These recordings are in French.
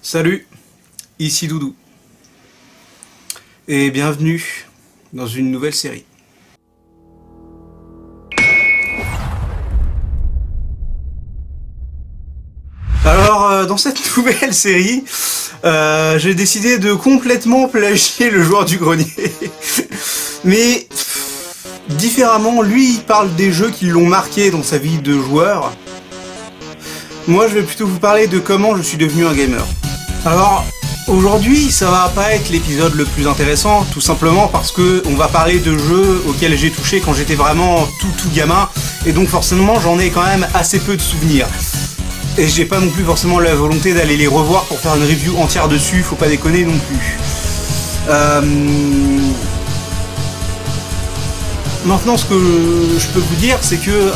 Salut, ici Doudou, et bienvenue dans une nouvelle série. Alors, dans cette nouvelle série, j'ai décidé de complètement plagier le joueur du grenier. Mais différemment, lui il parle des jeux qui l'ont marqué dans sa vie de joueur. Moi je vais plutôt vous parler de comment je suis devenu un gamer. Alors aujourd'hui ça va pas être l'épisode le plus intéressant, tout simplement parce que on va parler de jeux auxquels j'ai touché quand j'étais vraiment tout gamin, et donc forcément j'en ai quand même assez peu de souvenirs. Et j'ai pas non plus forcément la volonté d'aller les revoir pour faire une review entière dessus, faut pas déconner non plus. Maintenant ce que je peux vous dire c'est que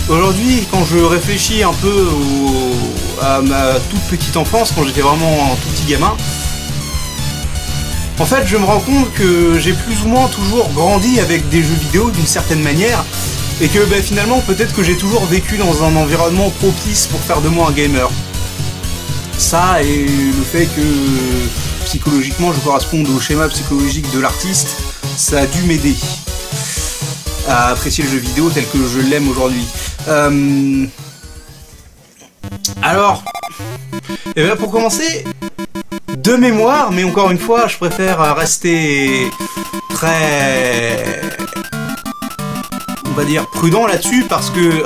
aujourd'hui quand je réfléchis un peu à ma toute petite enfance, quand j'étais vraiment un tout petit gamin, en fait je me rends compte que j'ai plus ou moins toujours grandi avec des jeux vidéo d'une certaine manière, et que finalement peut-être que j'ai toujours vécu dans un environnement propice pour faire de moi un gamer. Ça et le fait que psychologiquement je corresponde au schéma psychologique de l'artiste, ça a dû m'aider à apprécier le jeu vidéo tel que je l'aime aujourd'hui. Alors, et bien pour commencer, de mémoire, mais encore une fois, je préfère rester très, on va dire, prudent là-dessus, parce que,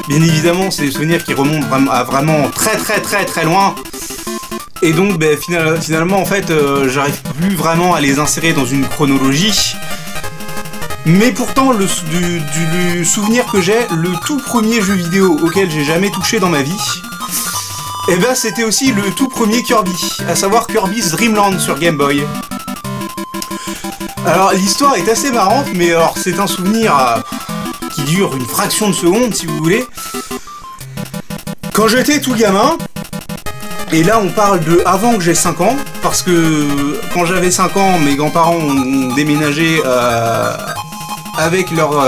bien évidemment, c'est des souvenirs qui remontent à vraiment très loin. Et donc, finalement, en fait, j'arrive plus vraiment à les insérer dans une chronologie. Mais pourtant, le souvenir que j'ai, le tout premier jeu vidéo auquel j'ai jamais touché dans ma vie, et ben c'était aussi le tout premier Kirby, à savoir Kirby's Dream Land sur Game Boy. Alors l'histoire est assez marrante, mais alors c'est un souvenir qui dure une fraction de seconde si vous voulez. Quand j'étais tout gamin, et là on parle de avant que j'ai 5 ans, parce que quand j'avais 5 ans, mes grands-parents ont déménagé avec leur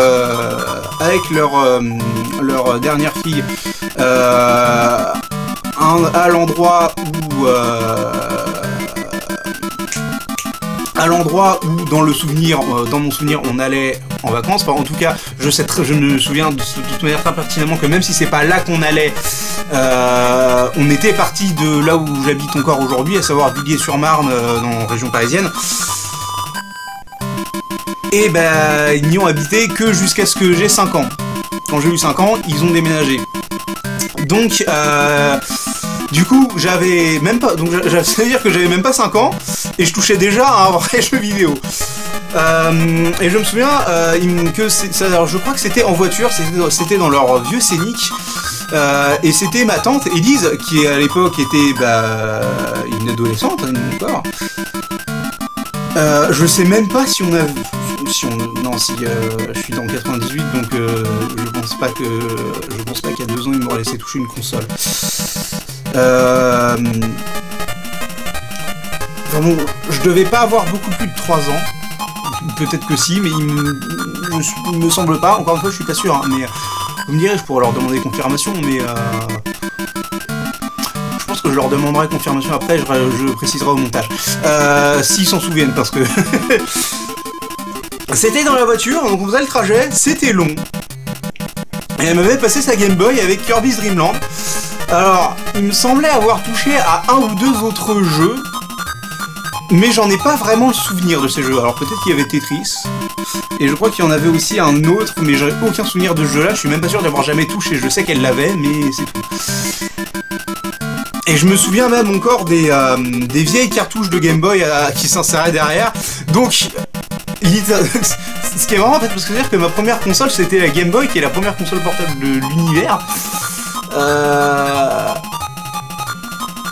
dernière fille à l'endroit où dans mon souvenir on allait en vacances. Enfin, en tout cas je me souviens de toute manière très pertinemment que même si c'est pas là qu'on allait, on était parti de là où j'habite encore aujourd'hui, à savoir Villiers-sur-Marne, dans la région parisienne. Et ils n'y ont habité que jusqu'à ce que j'ai 5 ans. Quand j'ai eu 5 ans, ils ont déménagé. Donc, du coup, j'avais même pas... Donc, c'est-à-dire que j'avais même pas 5 ans, et je touchais déjà à un vrai jeu vidéo. Et je me souviens que alors, je crois que c'était en voiture, c'était dans leur vieux Scénic. Et c'était ma tante Élise, qui à l'époque était une adolescente, encore. Je sais même pas si on a... je suis dans 98, donc je pense pas qu'il y a 2 ans il m'aurait laissé toucher une console. Bon, je devais pas avoir beaucoup plus de 3 ans, peut-être que si, mais il me semble pas, encore une fois je suis pas sûr, hein, mais vous me direz, je pourrais leur demander confirmation, mais je pense que je leur demanderai confirmation après, je préciserai au montage, s'ils s'en souviennent, parce que... C'était dans la voiture, donc on faisait le trajet, c'était long. Et elle m'avait passé sa Game Boy avec Kirby's Dream Land. Alors, il me semblait avoir touché à 1 ou 2 autres jeux, mais j'en ai pas vraiment le souvenir de ces jeux. Alors peut-être qu'il y avait Tetris, et je crois qu'il y en avait aussi un autre, mais j'avais aucun souvenir de ce jeu-là, je suis même pas sûr d'avoir jamais touché. Je sais qu'elle l'avait, mais c'est tout. Et je me souviens même encore des vieilles cartouches de Game Boy qui s'inséraient derrière, donc... Ce qui est marrant en fait, parce que c'est-à-dire que ma première console c'était la Game Boy, qui est la première console portable de l'univers.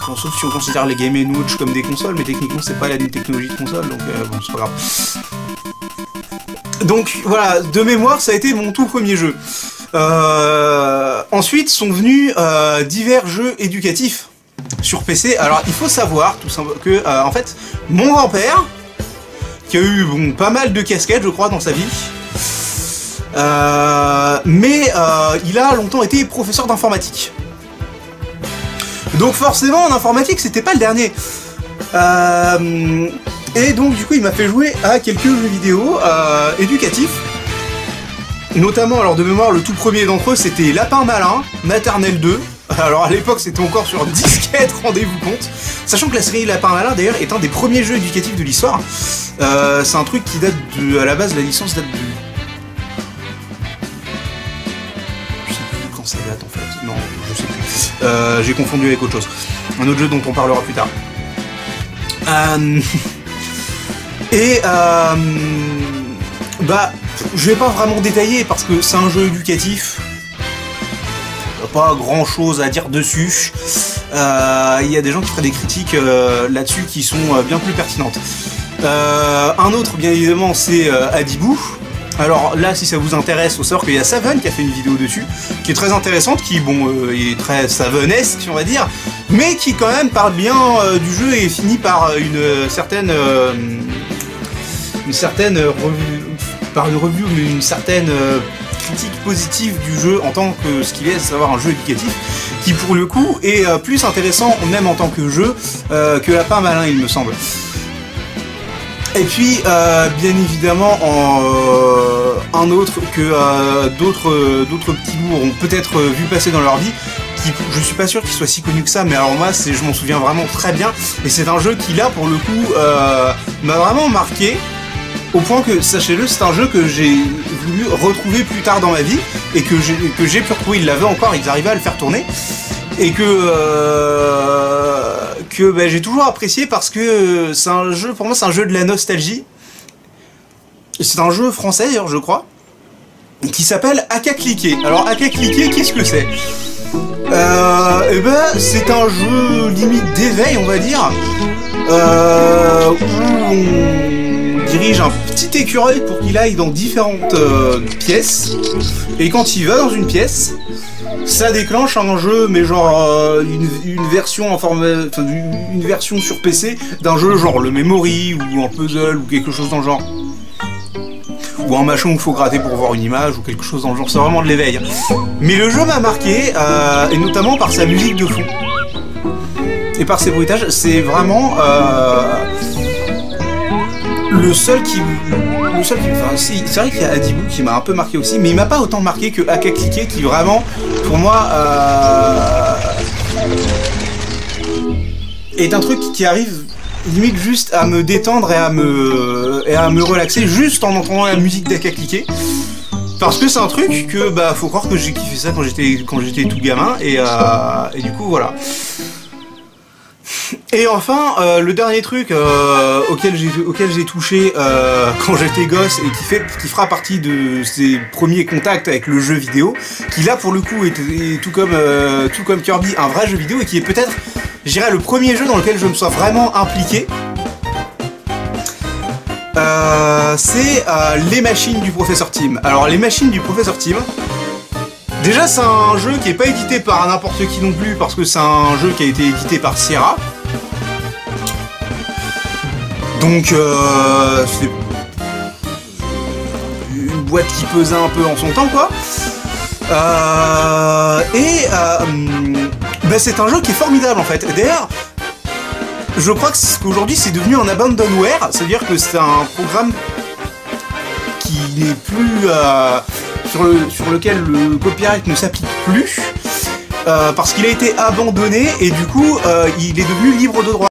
Bon, sauf si on considère les Game & Watch comme des consoles, mais techniquement c'est pas la technologie de console, donc bon c'est pas grave. Donc voilà, de mémoire ça a été mon tout premier jeu. Ensuite sont venus divers jeux éducatifs sur PC. Alors il faut savoir tout simplement que en fait mon grand-père, qui a eu pas mal de casquettes je crois dans sa vie, mais il a longtemps été professeur d'informatique. Donc forcément, en informatique, c'était pas le dernier. Et donc, du coup, il m'a fait jouer à quelques jeux vidéo éducatifs. Notamment, alors de mémoire, le tout premier d'entre eux, c'était Lapin Malin, Maternelle 2. Alors à l'époque, c'était encore sur disquette, rendez-vous compte. Sachant que la série Lapin Malin, d'ailleurs, est un des premiers jeux éducatifs de l'histoire. C'est un truc qui date de... À la base, la licence date de... Je sais plus quand ça date, en fait. Non, je sais plus. J'ai confondu avec autre chose. Un autre jeu dont on parlera plus tard. Bah, je vais pas vraiment détailler parce que c'est un jeu éducatif. Pas grand chose à dire dessus. Il y a des gens qui feraient des critiques là-dessus qui sont bien plus pertinentes. Un autre, bien évidemment, c'est Adibou. Alors là, si ça vous intéresse, faut savoir qu'il y a Saven qui a fait une vidéo dessus, qui est très intéressante, qui, bon, est très Savenesque, on va dire, mais qui quand même parle bien du jeu et finit par une certaine revue, par une review, mais une certaine critique positive du jeu en tant que ce qu'il est, à savoir un jeu éducatif, qui pour le coup est plus intéressant, même en tant que jeu, que Lapin Malin, il me semble. Et puis, bien évidemment, un autre que d'autres petits lourds ont peut-être vu passer dans leur vie, qui, je suis pas sûr qu'il soit si connu que ça, mais alors moi, je m'en souviens vraiment très bien, et c'est un jeu qui, là, pour le coup, m'a vraiment marqué, au point que, sachez-le, c'est un jeu que j'ai voulu retrouver plus tard dans ma vie, et que j'ai pu retrouver, ils l'avaient encore, ils arrivaient à le faire tourner, et que bah, j'ai toujours apprécié parce que c'est un jeu, pour moi c'est un jeu de la nostalgie. C'est un jeu français d'ailleurs je crois, qui s'appelle Aka Cliquer. Alors Aka Cliquer, qu'est-ce que c'est? Et ben c'est un jeu limite d'éveil on va dire, où on dirige un petit écureuil pour qu'il aille dans différentes pièces, et quand il va dans une pièce, ça déclenche un jeu, mais genre une version en forme, enfin, une version sur PC d'un jeu genre le Memory ou un puzzle ou quelque chose dans le genre, ou un machin où il faut gratter pour voir une image ou quelque chose dans le genre. C'est vraiment de l'éveil. Mais le jeu m'a marqué, et notamment par sa musique de fond et par ses bruitages. C'est vraiment le seul qui... Enfin, si, c'est vrai qu'il y a Adibou qui m'a un peu marqué aussi, mais il m'a pas autant marqué que Aka Cliquer, qui vraiment, pour moi, est un truc qui arrive limite juste à me détendre et à me relaxer juste en entendant la musique d'Aka Cliquer. Parce que c'est un truc que, bah, faut croire que j'ai kiffé ça quand j'étais tout gamin, et du coup, voilà. Et enfin, le dernier truc auquel j'ai touché quand j'étais gosse et qui fera partie de ses premiers contacts avec le jeu vidéo, qui là pour le coup est tout comme Kirby un vrai jeu vidéo, et qui est peut-être, je dirais, le premier jeu dans lequel je me sois vraiment impliqué, c'est les machines du Professeur Tim. Alors les machines du Professeur Tim, déjà c'est un jeu qui est pas édité par n'importe qui non plus, parce que c'est un jeu qui a été édité par Sierra. Donc c'est une boîte qui pesait un peu en son temps quoi. Bah, c'est un jeu qui est formidable en fait. D'ailleurs, je crois qu'aujourd'hui c'est devenu un abandonware, c'est-à-dire que c'est un programme qui n'est plus sur lequel le copyright ne s'applique plus, parce qu'il a été abandonné et du coup il est devenu libre de droit.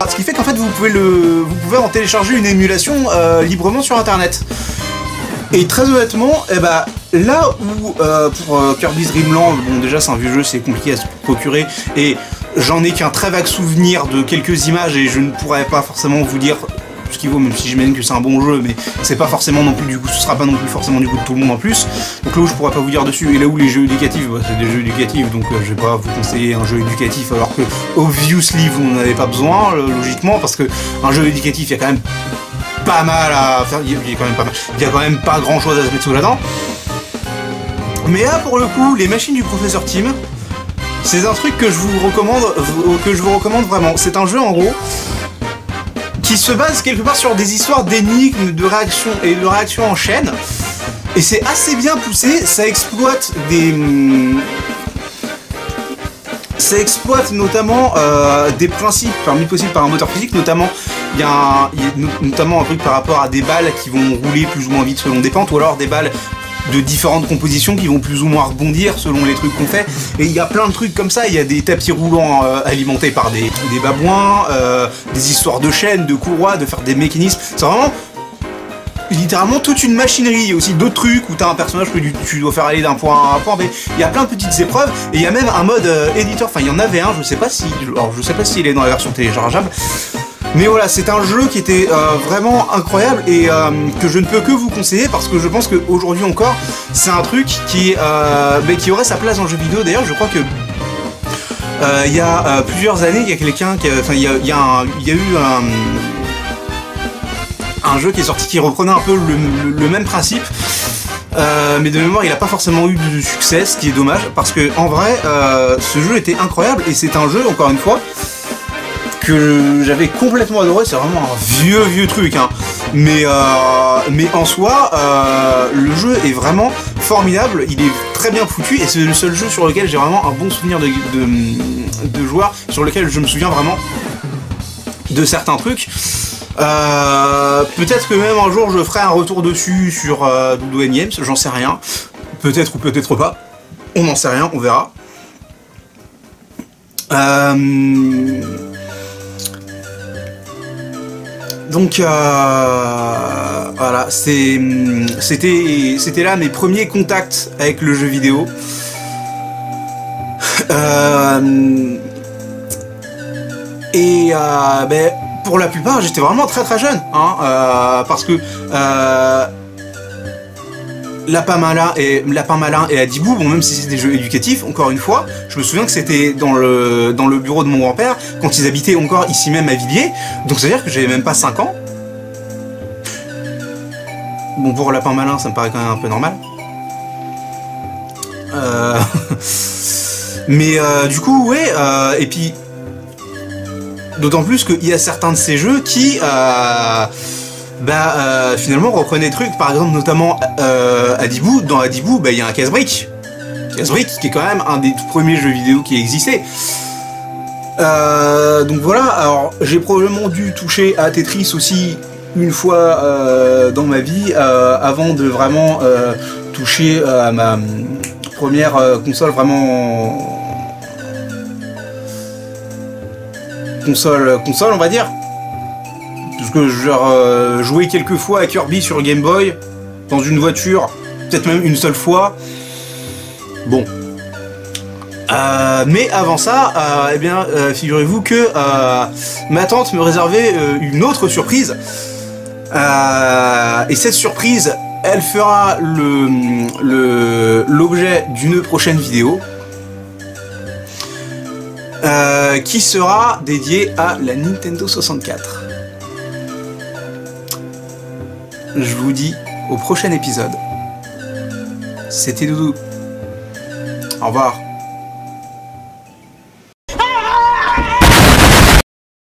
Ce qui fait qu'en fait vous pouvez en télécharger une émulation librement sur internet. Et très honnêtement, eh ben, là où pour Kirby's Dream Land, bon déjà c'est un vieux jeu, c'est compliqué à se procurer, et j'en ai qu'un très vague souvenir de quelques images, et je ne pourrais pas forcément vous dire ce qu'il vaut, même si j'imagine que c'est un bon jeu, mais c'est pas forcément non plus du coup, ce sera pas non plus forcément du goût de tout le monde en plus. Donc là où je pourrais pas vous dire dessus, et là où les jeux éducatifs, bah, c'est des jeux éducatifs, donc je vais pas vous conseiller un jeu éducatif alors que obviously vous n'en avez pas besoin, logiquement, parce que un jeu éducatif, il y a quand même pas mal à faire, il y a quand même pas grand chose à se mettre sous la dent. Mais là pour le coup, les machines du Professeur Tim, C'est un truc que je vous recommande vraiment. C'est un jeu en gros qui se base quelque part sur des histoires d'énigmes, de réactions en chaîne. Et c'est assez bien poussé, ça exploite notamment des principes parmi possibles par un moteur physique, notamment il y a notamment un truc par rapport à des balles qui vont rouler plus ou moins vite selon des pentes, ou alors des balles de différentes compositions qui vont plus ou moins rebondir selon les trucs qu'on fait. Et il y a plein de trucs comme ça, il y a des tapis roulants alimentés par des babouins, des histoires de chaînes, de courroies, de faire des mécanismes. C'est vraiment littéralement toute une machinerie. Il y a aussi d'autres trucs où t'as un personnage que tu dois faire aller d'un point A à un point B. Il y a plein de petites épreuves et il y a même un mode éditeur. Enfin, il y en avait un, je sais pas s'il est dans la version téléchargeable. Mais voilà, c'est un jeu qui était vraiment incroyable et que je ne peux que vous conseiller parce que je pense qu'aujourd'hui encore, c'est un truc qui aurait sa place dans le jeu vidéo. D'ailleurs, je crois que il y a plusieurs années, il y a quelqu'un qui, enfin, il y a eu un jeu qui est sorti qui reprenait un peu le même principe, mais de mémoire il n'a pas forcément eu de succès, ce qui est dommage parce que en vrai ce jeu était incroyable et c'est un jeu encore une fois que j'avais complètement adoré. C'est vraiment un vieux truc hein. Mais en soi le jeu est vraiment formidable, il est très bien foutu et c'est le seul jeu sur lequel j'ai vraiment un bon souvenir de joueurs, sur lequel je me souviens vraiment de certains trucs. Peut-être que même un jour je ferai un retour dessus sur Doudou Games, j'en sais rien. Peut-être ou peut-être pas. On n'en sait rien, on verra. Donc voilà, c'était là mes premiers contacts avec le jeu vidéo. Pour la plupart, j'étais vraiment très jeune, hein, parce que Lapin Malin et Adibou, bon, même si c'est des jeux éducatifs, encore une fois, je me souviens que c'était dans le bureau de mon grand-père, quand ils habitaient encore ici même à Villiers, donc c'est-à-dire que j'avais même pas 5 ans. Bon, pour Lapin Malin, ça me paraît quand même un peu normal. Mais du coup, ouais, et puis... D'autant plus qu'il y a certains de ces jeux qui, finalement reprenaient des trucs, par exemple notamment Adibou. Dans Adibou, il y a un casse-brique. Casse-brique qui est quand même un des tout premiers jeux vidéo qui existait. Donc voilà, alors j'ai probablement dû toucher à Tetris aussi une fois dans ma vie, avant de vraiment toucher à ma première console vraiment... console on va dire, parce que j'ai joué quelques fois à Kirby sur Game Boy dans une voiture, peut-être même une seule fois. Bon, mais avant ça, figurez-vous que ma tante me réservait une autre surprise, et cette surprise, elle fera l'objet d'une prochaine vidéo. Qui sera dédié à la Nintendo 64. Je vous dis au prochain épisode. C'était Doudou. Au revoir.